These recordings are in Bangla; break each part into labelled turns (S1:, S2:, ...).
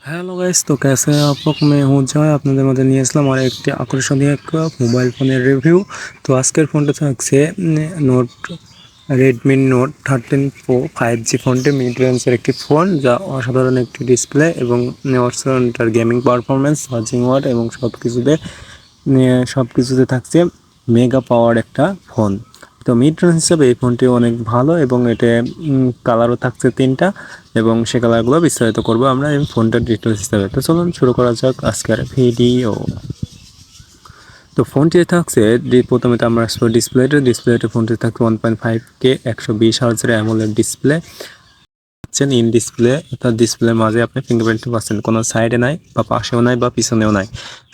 S1: हेलो गाइस, तो कैसे हैं आप लोग। मैं हूँ जय, আপনাদের মধ্যে নিয়ে আসলাম আর একটি আকর্ষণীয় এক মোবাইল ফোনের রিভিউ। তো আজকের ফোনটা থাকছে note Redmi note 13 pro 5G ফোনটি মিড রেঞ্জের একটি ফোন, যা অসাধারণ একটি ডিসপ্লে এবং অসাধারণ তার গেমিং পারফরমেন্স, চার্জিং ওয়াট এবং সব কিছুতে থাকছে মেগা পাওয়ার একটা ফোন। তো মিড রেঞ্জ হিসাবে এই ফোনটি অনেক ভালো এবং এতে কালারও থাকছে 3টা এবং সে কালারগুলো বিস্তারিত করবো আমরা এই ফোনটার ডিটেলস হিসাবে। তো চলুন শুরু করা যাক আজকের ভিডিও। তো ফোনটি থাকছে প্রথমে তো আমরা আসবো ডিসপ্লেটা ফোনটি থাকছে 1.5K 120 হার্জের অ্যামোলেড ডিসপ্লে পাচ্ছেন। ইন ডিসপ্লে অর্থাৎ ডিসপ্লের মাঝে আপনি ফিঙ্গারপ্রিন্ট পাচ্ছেন, কোনো সাইডে নাই বা পাশেও নাই বা পিছনেও নাই,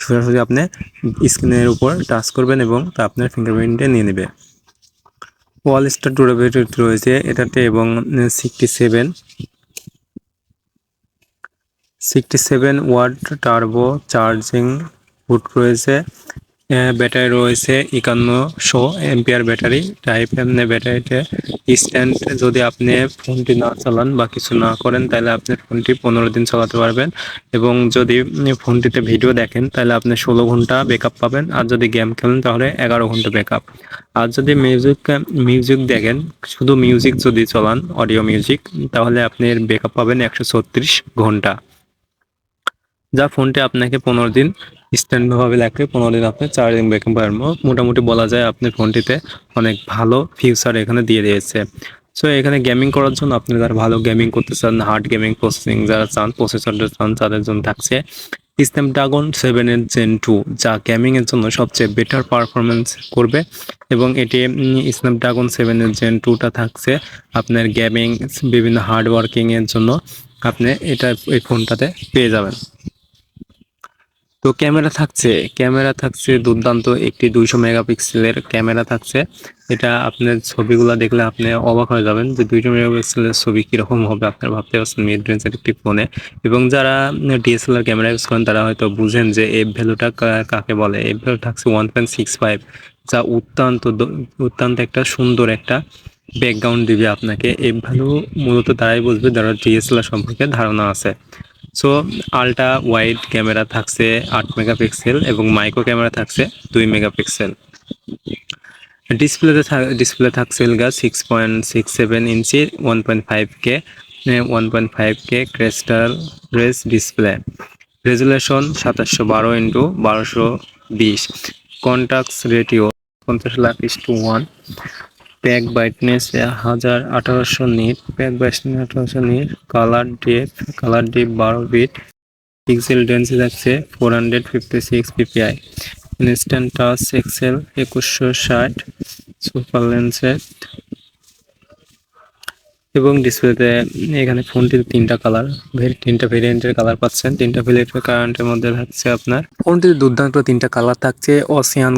S1: সরাসরি আপনি স্ক্রিনের উপর টাচ করবেন এবং তা আপনার ফিঙ্গারপ্রিন্টে নিয়ে নেবে। ওয়াল স্টার ডিউরেবিলিটি রয়েছে এটাতে এবং 67 ওয়াট টার্বো চার্জিং পোর্ট রয়েছে। ব্যাটারি রয়েছে 5100 এম্পিয়ার ব্যাটারি টাইপ। এমনি ব্যাটারিতে স্ট্যান্ড, যদি আপনি ফোনটি না চালান বা কিছু না করেন তাহলে আপনি ফোনটি 15 দিন চালাতে পারবেন এবং যদি ফোনটিতে ভিডিও দেখেন তাহলে আপনি 16 ঘন্টা ব্যাকআপ পাবেন, আর যদি গেম খেলেন তাহলে 11 ঘন্টা ব্যাকআপ। আর যদি মিউজিক দেখেন, শুধু মিউজিক যদি চালান অডিও মিউজিক, তাহলে আপনি ব্যাকআপ পাবেন 136 ঘন্টা, যা ফোনটি আপনাকে 15 দিন স্ট্যান্ডভাবে লাগবে। 15 দিন আপনি চার্জিং ব্যাকআপ পাবেন। মোটামুটি বলা যায় আপনি ফোনটিতে অনেক ভালো ফিউচার এখানে দিয়ে দিয়েছে। সো এখানে গেমিং করার জন্য আপনি যারা ভালো গেমিং করতে চান, হার্ড গেমিং প্রসেসিং যারা চান, প্রসেসরটা চান, তাদের জন্য থাকছে স্ন্যাপড্রাগন 7 Gen 2, যা গেমিংয়ের জন্য সবচেয়ে বেটার পারফরমেন্স করবে এবং এটি স্ন্যাপড্রাগন 7 Gen 2টা থাকছে আপনার গেমিং বিভিন্ন হার্ড ওয়ার্কিংয়ের জন্য আপনি এই ফোনটাতে পেয়ে যাবেন। তো ক্যামেরা থাকছে দুর্দান্ত একটি 200 মেগাপিক্সেলের ক্যামেরা থাকছে। এটা আপনার ছবিগুলো দেখলে আপনি অবাক হয়ে যাবেন যে 200 মেগাপিক্সেলের ছবি কীরকম হবে, আপনার ভাবতে পারছেন মিড রেঞ্জের একটি ফোনে। এবং যারা ডিএসএলআর ক্যামেরা ইউজ করেন তারা হয়তো বুঝেন যে এফ ভ্যালুটা কাকে বলে। এফ ভ্যালু থাকছে 1.65, যা অত্যন্ত একটা সুন্দর একটা ব্যাকগ্রাউন্ড দিবে আপনাকে। এফ ভ্যালু মূলত তারাই বুঝবে যারা ডিএসএলআর সম্পর্কে ধারণা আছে। সো আল্ট্রা ওয়াইড ক্যামেরা থাকছে 8 মেগাপিক্সেল এবং মাইক্রো ক্যামেরা থাকছে 2 মেগাপিক্সেল। ডিসপ্লে থাকছে 6.67 inch 1.5K crystal res display. Resolution 2712x1220। Contrast ratio 50,00,000:1। Peak brightness 1800 nit, colour depth 12 bit. Pixel density থাকছে 456 ppi। Instant touch excel 2160 super লেন্সের এবং ডিসপ্লেতে এখানে ফোনটির 3টা ভেরিয়েন্টের কালার পাচ্ছেন। 3টা ভেরিয়েন্টের কারেন্টের মধ্যে থাকছে আপনার ফোনটির দুর্দান্ত 3টা কালার থাকছে। অসিয়ান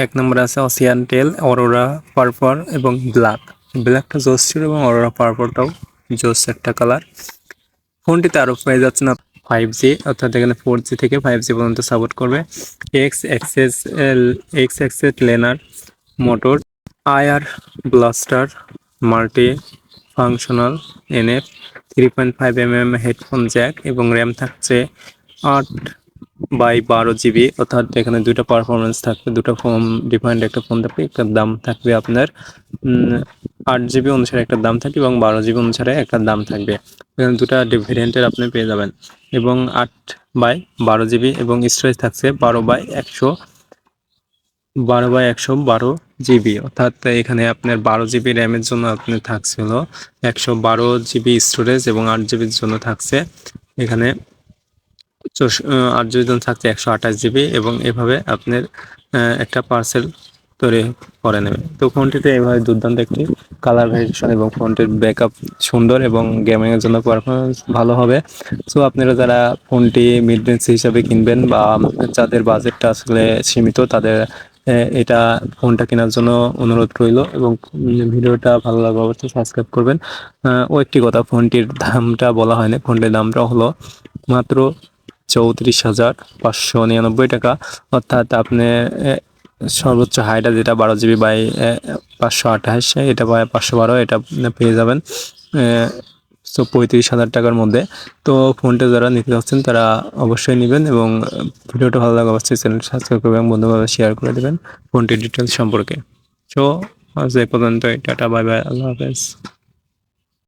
S1: 1 নম্বরে আছে অসিয়ান টেল, অরোরা পার্পল এবং ব্ল্যাকটা জোস ছিল এবং অরোরা পার্পলটাও জোস একটা কালার। ফোনটিতে আরও পেয়ে যাচ্ছেন 5G, অর্থাৎ এখানে 4G থেকে 5G পর্যন্ত সাপোর্ট করবে। X axis linear motor, IR blaster, multi functional NF, 3.5mm headphone jack এবং র্যাম থাকছে 8/12 GB। অর্থাৎ এখানে দুটো পারফরমেন্স থাকবে, দুটো ফোন ডিফারেন্ট একটা ফোন থাকবে। একটা দাম থাকবে আপনার 8 GB অনুসারে একটা দাম থাকবে এবং 12 GB অনুসারে একটা দাম থাকবে। এখানে দুটা ভেরিয়েন্টের আপনি পেয়ে যাবেন এবং 8/12 GB এবং স্টোরেজ থাকছে 12/112 GB। অর্থাৎ এখানে আপনার 12 GB র্যামের জন্য আপনি থাকছিল 112 GB স্টোরেজ এবং 8 GB জন্য থাকছে এখানে 8 GB জন্য থাকছে 128 GB এবং এভাবে আপনার একটা পার্সেল তৈরি করে নেবে। তো ফোনটিতে এভাবে দুর্দান্ত একটি কালার ভেরিয়েশন এবং ফোনটির ব্যাকআপ সুন্দর এবং গেমিংয়ের জন্য পারফরমেন্স ভালো হবে। সো আপনারা যারা ফোনটি মিড রেঞ্জ হিসাবে কিনবেন বা যাদের বাজেটটা আসলে সীমিত, তাদের এটা ফোনটা কেনার জন্য অনুরোধ রইল এবং ভিডিওটা ভালো লাগলে অবশ্যই সাবস্ক্রাইব করবেন। ও একটি কথা, ফোনটির দামটা বলা হয়নি। ফোনটির দামটা হলো মাত্র 34,599 টাকা। অর্থাৎ আপনি সর্বোচ্চ হাইটা যেটা 12 GB/528, এটা 512, এটা পেয়ে যাবেন সো 35,000 টাকার মধ্যে। তো ফোনটা যারা নিতে চাচ্ছেন তারা অবশ্যই নেবেন এবং ভিডিওটা ভালো লাগলে অবশ্যই চ্যানেল সাবস্ক্রাইব করবেন এবং বন্ধুদের শেয়ার করে দেবেন ফোনটির ডিটেলস সম্পর্কে। সো আজ এই পর্যন্তই। টাটা, বাই বাই, আল্লাহ হাফেজ।